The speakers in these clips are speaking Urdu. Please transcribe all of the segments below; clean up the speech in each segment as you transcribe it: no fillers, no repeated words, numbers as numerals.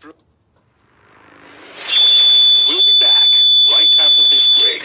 We'll be back right after this break.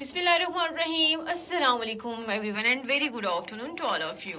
Bismillahirrahmanirrahim. Assalamu alaikum everyone and very good afternoon to all of you.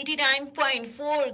89.4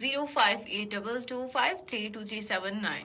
0582253239।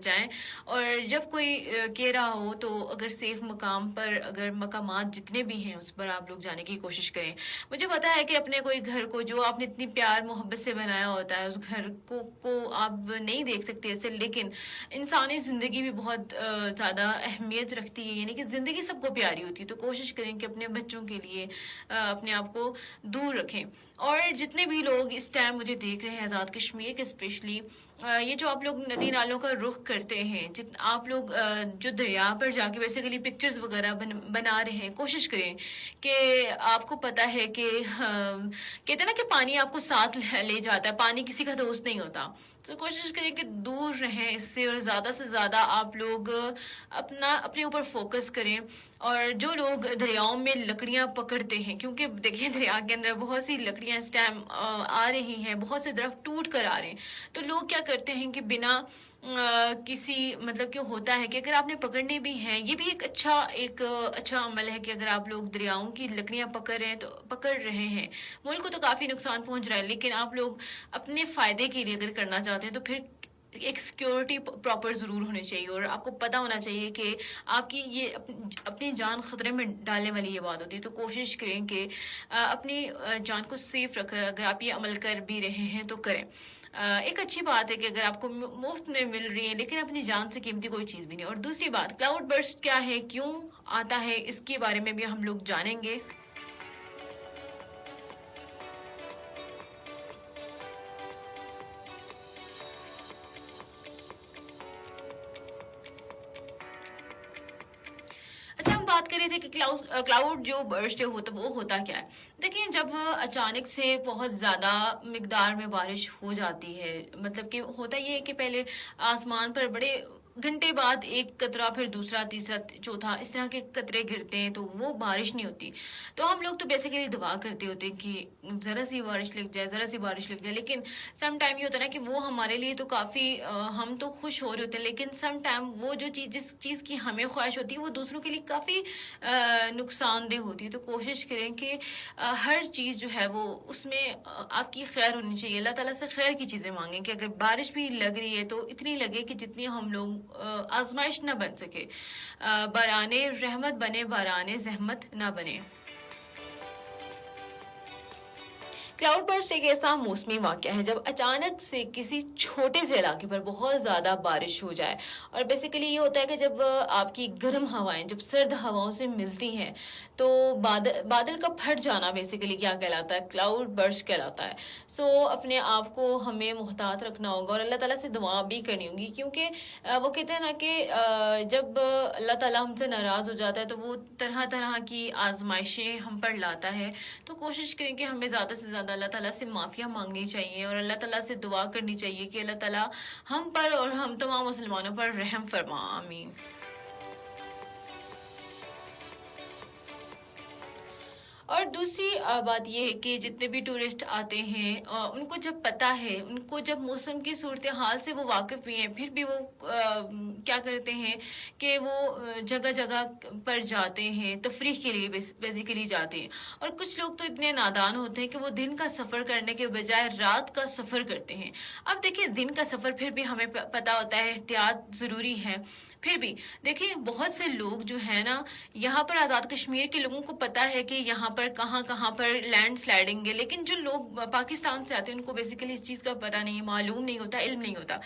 بچائیں. اور جب کوئی کہہ رہا ہو تو اگر سیف مقام پر اگر مقامات جتنے بھی ہیں اس پر آپ لوگ جانے کی کوشش کریں. مجھے پتا ہے کہ اپنے کوئی گھر کو جو آپ نے اتنی پیار محبت سے بنایا ہوتا ہے اس گھر کو آپ نہیں دیکھ سکتے ایسے, لیکن انسانی زندگی بھی بہت زیادہ اہمیت رکھتی ہے, یعنی کہ زندگی سب کو پیاری ہوتی ہے. تو کوشش کریں کہ اپنے بچوں کے لیے اپنے آپ کو دور رکھیں. اور جتنے بھی لوگ اس ٹائم مجھے دیکھ رہے ہیں آزاد کشمیر کے اسپیشلی, یہ جو آپ لوگ ندی نالوں کا رخ کرتے ہیں, آپ لوگ جو دریا پر جا کے بیسیکلی پکچرز وغیرہ بنا رہے ہیں, کوشش کریں کہ آپ کو پتا ہے کہ کہتے ہیں نا کہ پانی آپ کو ساتھ لے جاتا ہے, پانی کسی کا دوست نہیں ہوتا. تو کوشش کریں کہ دور رہیں اس سے, اور زیادہ سے زیادہ آپ لوگ اپنے اوپر فوکس کریں. اور جو لوگ دریاؤں میں لکڑیاں پکڑتے ہیں, کیونکہ دیکھیں دریا کے اندر بہت سی لکڑیاں اس ٹائم آ رہی ہیں, بہت سے درخت ٹوٹ کر آ رہے ہیں, تو لوگ کیا کرتے ہیں کہ بنا کسی مطلب کہ ہوتا ہے کہ اگر آپ نے پکڑنے بھی ہیں, یہ بھی ایک اچھا عمل ہے کہ اگر آپ لوگ دریاؤں کی لکڑیاں پکڑ رہے ہیں. ملک کو تو کافی نقصان پہنچ رہا ہے, لیکن آپ لوگ اپنے فائدے کے لیے اگر کرنا چاہتے ہیں تو پھر ایک سیکیورٹی پراپر ضرور ہونی چاہیے, اور آپ کو پتہ ہونا چاہیے کہ آپ کی یہ اپنی جان خطرے میں ڈالنے والی یہ بات ہوتی ہے. تو کوشش کریں کہ اپنی جان کو سیف رکھ کر اگر آپ یہ عمل کر بھی رہے ہیں تو کریں. ایک اچھی بات ہے کہ اگر آپ کو مفت میں مل رہی ہے لیکن اپنی جان سے قیمتی کوئی چیز بھی نہیں. اور دوسری بات, کلاؤڈ برسٹ کیا ہے, کیوں آتا ہے, اس کے بارے میں بھی ہم لوگ جانیں گے. اچھا, ہم بات کر رہے تھے کہ کلاؤڈ جو برسٹ ہوتا وہ ہوتا کیا ہے. دیکھیں, جب اچانک سے بہت زیادہ مقدار میں بارش ہو جاتی ہے, مطلب کہ ہوتا یہ ہے کہ پہلے آسمان پر بڑے گھنٹے بعد ایک قطرہ, پھر دوسرا, تیسرا, چوتھا, اس طرح کے قطرے گرتے ہیں, تو وہ بارش نہیں ہوتی. تو ہم لوگ تو بیسیکلی دعا کرتے ہوتے ہیں کہ ذرا سی بارش لگ جائے, لیکن سم ٹائم یہ ہوتا ہے نا کہ وہ ہمارے لیے تو کافی ہم تو خوش ہو رہے ہوتے ہیں, لیکن سم ٹائم وہ جو جس چیز کی ہمیں خواہش ہوتی ہے وہ دوسروں کے لیے کافی نقصان دہ ہوتی ہے. تو کوشش کریں کہ ہر چیز جو ہے وہ اس میں آپ کی خیر ہونی چاہیے. اللہ تعالیٰ سے خیر کی چیزیں مانگیں کہ اگر بارش بھی لگ رہی ہے تو اتنی لگے کہ جتنی ہم لوگ آزمائش نہ بن سکے, باران رحمت بنے, باران زحمت نہ بنے. کلاؤڈ برسٹ ایک ایسا موسمی واقعہ ہے جب اچانک سے کسی چھوٹے سے علاقے پر بہت زیادہ بارش ہو جائے. اور بیسیکلی یہ ہوتا ہے کہ جب آپ کی گرم ہوائیں جب سرد ہواؤں سے ملتی ہیں تو بادل کا پھٹ جانا بیسیکلی کیا کہلاتا ہے, کلاؤڈ برسٹ کہلاتا ہے. سو اپنے آپ کو ہمیں محتاط رکھنا ہوگا اور اللہ تعالیٰ سے دعا بھی کرنی ہوگی, کیونکہ وہ کہتے ہیں نا کہ جب اللہ تعالیٰ ہم سے ناراض ہو جاتا ہے تو وہ طرح طرح کی آزمائشیں ہم پر لاتا ہے. تو کوشش کریں کہ ہمیں زیادہ سے زیادہ اللہ تعالیٰ سے معافیاں مانگنی چاہیے اور اللہ تعالیٰ سے دعا کرنی چاہیے کہ اللہ تعالیٰ ہم پر اور ہم تمام مسلمانوں پر رحم فرما, آمین. اور دوسری بات یہ ہے کہ جتنے بھی ٹورسٹ آتے ہیں ان کو جب پتہ ہے, ان کو جب موسم کی صورتحال سے وہ واقف بھی ہیں, پھر بھی وہ کیا کرتے ہیں کہ وہ جگہ جگہ پر جاتے ہیں, تفریح کے لیے بیسیکلی جاتے ہیں. اور کچھ لوگ تو اتنے نادان ہوتے ہیں کہ وہ دن کا سفر کرنے کے بجائے رات کا سفر کرتے ہیں. اب دیکھیں, دن کا سفر پھر بھی ہمیں پتہ ہوتا ہے احتیاط ضروری ہے, پھر بھی دیکھیں بہت سے لوگ جو ہے نا یہاں پر آزاد کشمیر کے لوگوں کو پتا ہے کہ یہاں پر کہاں پر لینڈ سلائڈنگ ہے, لیکن جو لوگ پاکستان سے آتے ہیں ان کو بیسیکلی اس چیز کا پتہ نہیں, معلوم نہیں ہوتا, علم نہیں ہوتا.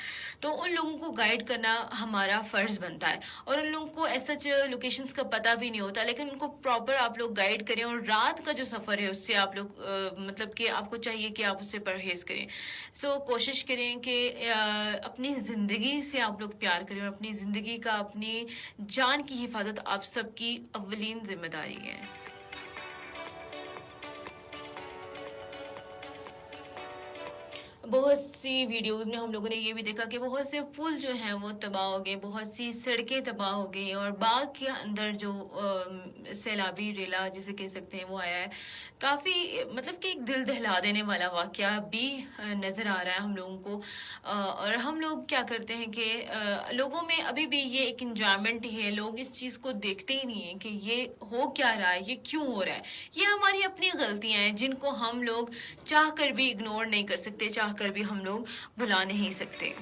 تو ان لوگوں کو گائیڈ کرنا ہمارا فرض بنتا ہے. اور ان لوگوں کو ایسا لوکیشنز کا پتہ بھی نہیں ہوتا, لیکن ان کو پراپر آپ لوگ گائیڈ کریں. اور رات کا جو سفر ہے اس سے آپ لوگ مطلب کہ آپ کو چاہیے کہ آپ اس سے پرہیز کریں. سو کوشش کریں کہ اپنی زندگی سے آپ لوگ پیار کریں, اور اپنی زندگی کا, اپنی جان کی حفاظت آپ سب کی اولین ذمہ داری ہے. بہت سی ویڈیوز میں ہم لوگوں نے یہ بھی دیکھا کہ بہت سے پل جو ہیں وہ تباہ ہو گئے, بہت سی سڑکیں تباہ ہو گئی, اور باغ کے اندر جو سیلابی ریلا جسے کہہ سکتے ہیں وہ آیا ہے. کافی مطلب کہ ایک دل دہلا دینے والا واقعہ بھی نظر آ رہا ہے ہم لوگوں کو. اور ہم لوگ کیا کرتے ہیں کہ لوگوں میں ابھی بھی یہ ایک انجوائمنٹ ہی ہے, لوگ اس چیز کو دیکھتے ہی نہیں ہیں کہ یہ ہو کیا رہا ہے, یہ کیوں ہو رہا ہے. یہ ہماری اپنی غلطیاں ہیں جن کو ہم لوگ چاہ کر بھی اگنور نہیں کر سکتے, چاہ کر بھی ہم لوگ بھلا نہیں سکتے.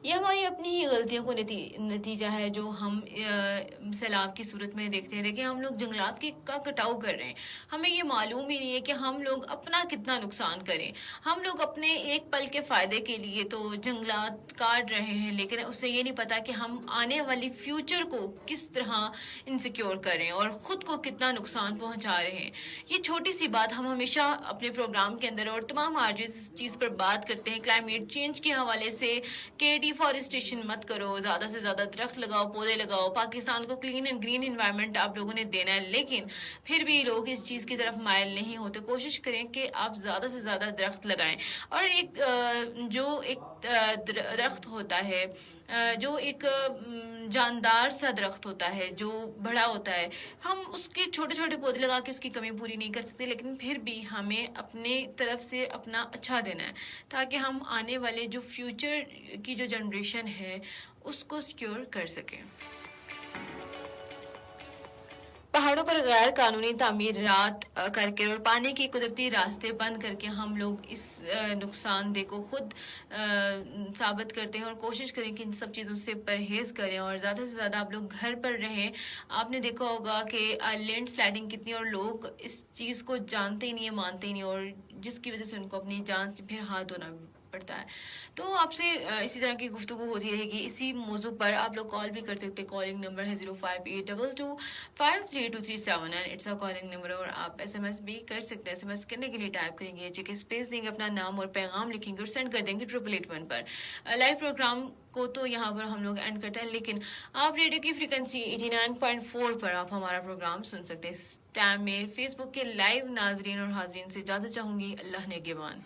یہ ہماری اپنی ہی غلطیوں کو نتیجہ ہے جو ہم سیلاب کی صورت میں دیکھتے ہیں. دیکھیں ہم لوگ جنگلات کا کٹاؤ کر رہے ہیں, ہمیں یہ معلوم ہی نہیں ہے کہ ہم لوگ اپنا کتنا نقصان کریں. ہم لوگ اپنے ایک پل کے فائدے کے لیے تو جنگلات کاٹ رہے ہیں, لیکن اسے یہ نہیں پتا کہ ہم آنے والی فیوچر کو کس طرح انسیکیور کریں اور خود کو کتنا نقصان پہنچا رہے ہیں. یہ چھوٹی سی بات ہم ہمیشہ اپنے پروگرام کے اندر اور تمام آرجز اس چیز پر بات کرتے ہیں کلائمیٹ چینج کے حوالے سے کہ ڈیفارسٹیشن مت کرو, زیادہ سے زیادہ درخت لگاؤ, پودے لگاؤ, پاکستان کو کلین اینڈ گرین انوائرمنٹ آپ لوگوں نے دینا ہے. لیکن پھر بھی لوگ اس چیز کی طرف مائل نہیں ہوتے. کوشش کریں کہ آپ زیادہ سے زیادہ درخت لگائیں. اور ایک درخت ہوتا ہے, جو ایک جاندار سا درخت ہوتا ہے جو بڑا ہوتا ہے, ہم اس کے چھوٹے چھوٹے پودے لگا کے اس کی کمی پوری نہیں کر سکتے, لیکن پھر بھی ہمیں اپنے طرف سے اپنا اچھا دینا ہے تاکہ ہم آنے والے جو فیوچر کی جو جنریشن ہے اس کو سیکیور کر سکیں. پہاڑوں پر غیر قانونی تعمیرات کر کے اور پانی کے قدرتی راستے بند کر کے ہم لوگ اس نقصان دہ کو خود ثابت کرتے ہیں, اور کوشش کریں کہ ان سب چیزوں سے پرہیز کریں اور زیادہ سے زیادہ آپ لوگ گھر پر رہیں. آپ نے دیکھا ہوگا کہ لینڈ سلائڈنگ کتنی, اور لوگ اس چیز کو جانتے ہی نہیں ہیں, مانتے ہی نہیں, اور جس کی وجہ سے ان کو اپنی جان سے پھر ہاتھ دھونا پڑتا ہے. تو آپ سے اسی طرح کی گفتگو ہوتی رہے گی اسی موضوع پر. آپ لوگ کال بھی کر سکتے, کالنگ نمبر ہے 0582253237 and it's a calling number, اور آپ ایس ایم ایس بھی کر سکتے ہیں. ایس ایم ایس کرنے کے لیے ٹائپ کریں گے چیک اسپیس دیں گے, اپنا نام اور پیغام لکھیں گے اور سینڈ کر دیں گے 8881 پر. لائیو پروگرام کو تو یہاں پر ہم لوگ اینڈ کرتے ہیں, لیکن آپ ریڈیو کی فریکوینسی 89.4 پر آپ ہمارا پروگرام سن سکتے ہیں. اس ٹائم میں فیس بک کے لائیو ناظرین اور حاضرین سے اجازت چاہوں گی. اللہ نگہبان.